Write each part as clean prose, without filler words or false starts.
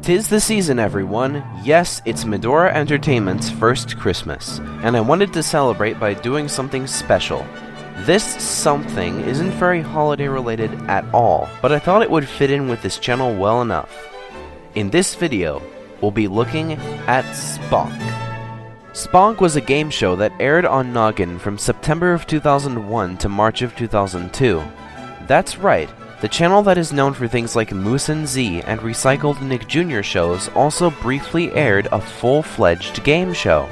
'Tis the season, everyone. Yes, it's Medora Entertainment's first Christmas, and I wanted to celebrate by doing something special. This something isn't very holiday related at all, but I thought it would fit in with this channel well enough. In this video, we'll be looking at Sponk. Sponk was a game show that aired on Noggin from September of 2001 to March of 2002. That's right. The channel that is known for things like Moose and Z and recycled Nick Jr. shows also briefly aired a full-fledged game show.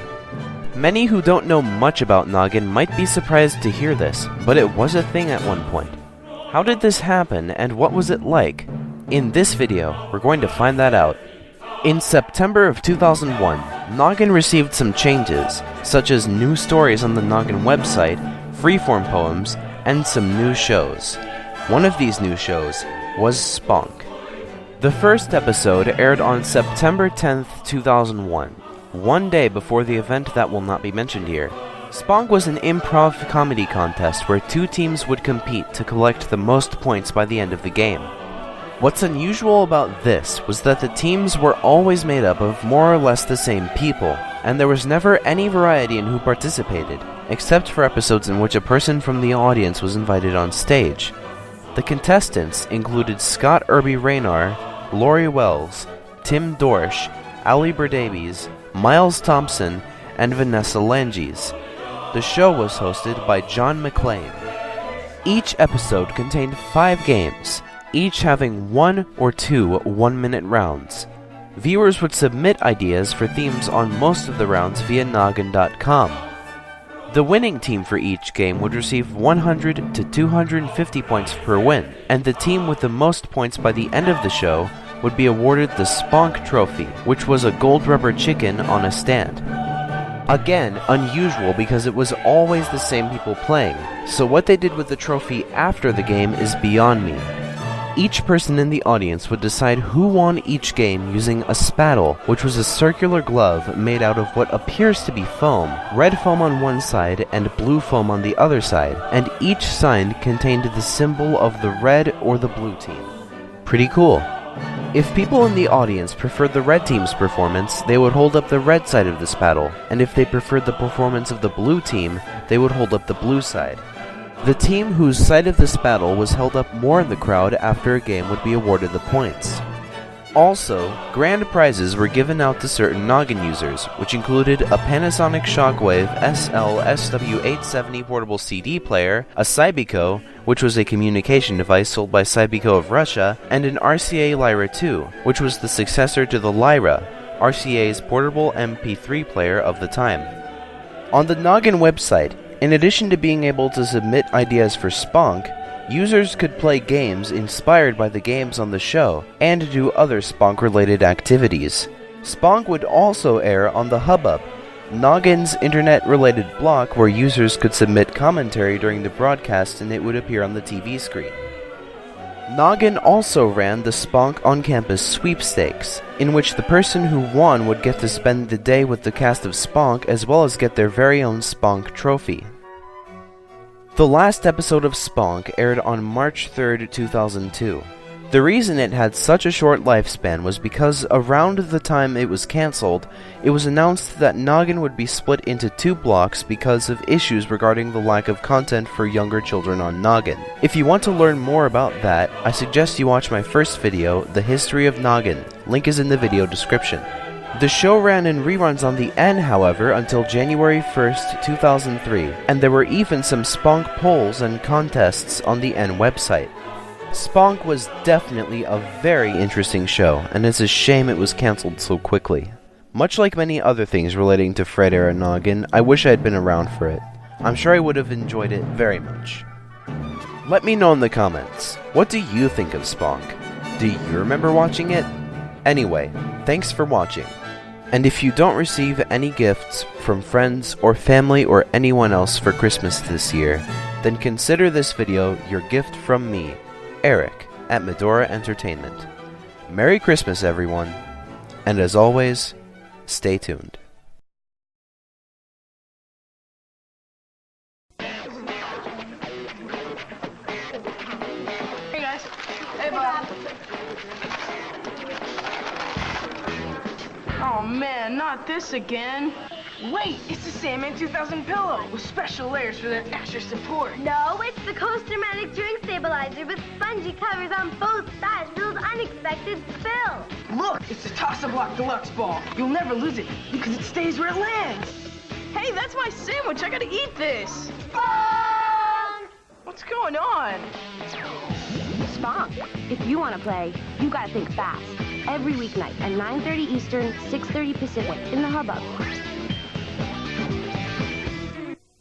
Many who don't know much about Noggin might be surprised to hear this, but it was a thing at one point. How did this happen and what was it like? In this video, we're going to find that out. In September of 2001, Noggin received some changes, such as new stories on the Noggin website, freeform poems, and some new shows. One of these new shows was Sponk. The first episode aired on September 10th, 2001, one day before the event that will not be mentioned here. Sponk was an improv comedy contest where two teams would compete to collect the most points by the end of the game. What's unusual about this was that the teams were always made up of more or less the same people, and there was never any variety in who participated, except for episodes in which a person from the audience was invited on stage. The contestants included Scott Irby Raynar, Lori Wells, Tim Dorsch, Ali Berdabies, Miles Thompson, and Vanessa Langes. The show was hosted by John McClane. Each episode contained 5 games, each having 1 or 2 one-minute rounds. Viewers would submit ideas for themes on most of the rounds via Noggin.com. The winning team for each game would receive 100 to 250 points per win, and the team with the most points by the end of the show would be awarded the Sponk Trophy, which was a gold rubber chicken on a stand. Again, unusual because it was always the same people playing, so what they did with the trophy after the game is beyond me. Each person in the audience would decide who won each game using a spattle, which was a circular glove made out of what appears to be foam, red foam on one side and blue foam on the other side, and each sign contained the symbol of the red or the blue team. Pretty cool. If people in the audience preferred the red team's performance, they would hold up the red side of the spattle, and if they preferred the performance of the blue team, they would hold up the blue side. The team whose side of the spattle was held up more in the crowd after a game would be awarded the points. Also, grand prizes were given out to certain Noggin users, which included a Panasonic Shockwave SL-SW870 portable CD player, a Cybico, which was a communication device sold by Cybico of Russia, and an RCA Lyra 2, which was the successor to the Lyra, RCA's portable MP3 player of the time. On the Noggin website, in addition to being able to submit ideas for Sponk, users could play games inspired by the games on the show and do other Sponk-related activities. Sponk would also air on the Hubbub, Noggin's internet-related block where users could submit commentary during the broadcast and it would appear on the TV screen. Noggin also ran the Sponk on-campus sweepstakes, in which the person who won would get to spend the day with the cast of Sponk as well as get their very own Sponk trophy. The last episode of Sponk aired on March 3rd, 2002. The reason it had such a short lifespan was because around the time it was cancelled, it was announced that Noggin would be split into 2 blocks because of issues regarding the lack of content for younger children on Noggin. If you want to learn more about that, I suggest you watch my first video, The History of Noggin. Link is in the video description. The show ran in reruns on the N, however, until January 1st, 2003, and there were even some Sponk polls and contests on the N website. Sponk was definitely a very interesting show, and it's a shame it was cancelled so quickly. Much like many other things relating to Fred-era Noggin, I wish I had been around for it. I'm sure I would have enjoyed it very much. Let me know in the comments, what do you think of Sponk? Do you remember watching it? Anyway, thanks for watching. And if you don't receive any gifts from friends or family or anyone else for Christmas this year, then consider this video your gift from me, Eric, at Medora Entertainment. Merry Christmas, everyone, and as always, stay tuned. Hey guys. Hey Bob. Oh man, not this again. Wait, it's the Sandman 2000 pillow with special layers for that extra support. No, it's the Coastermatic Drink Stabilizer with spongy covers on both sides for those unexpected spills. Look, it's the Toss-A-Block Deluxe ball. You'll never lose it because it stays where it lands. Hey, that's my sandwich. I gotta eat this. Sponk! What's going on? Sponk, if you want to play, you gotta think fast. Every weeknight at 9:30 Eastern, 6:30 Pacific in the Hubbub.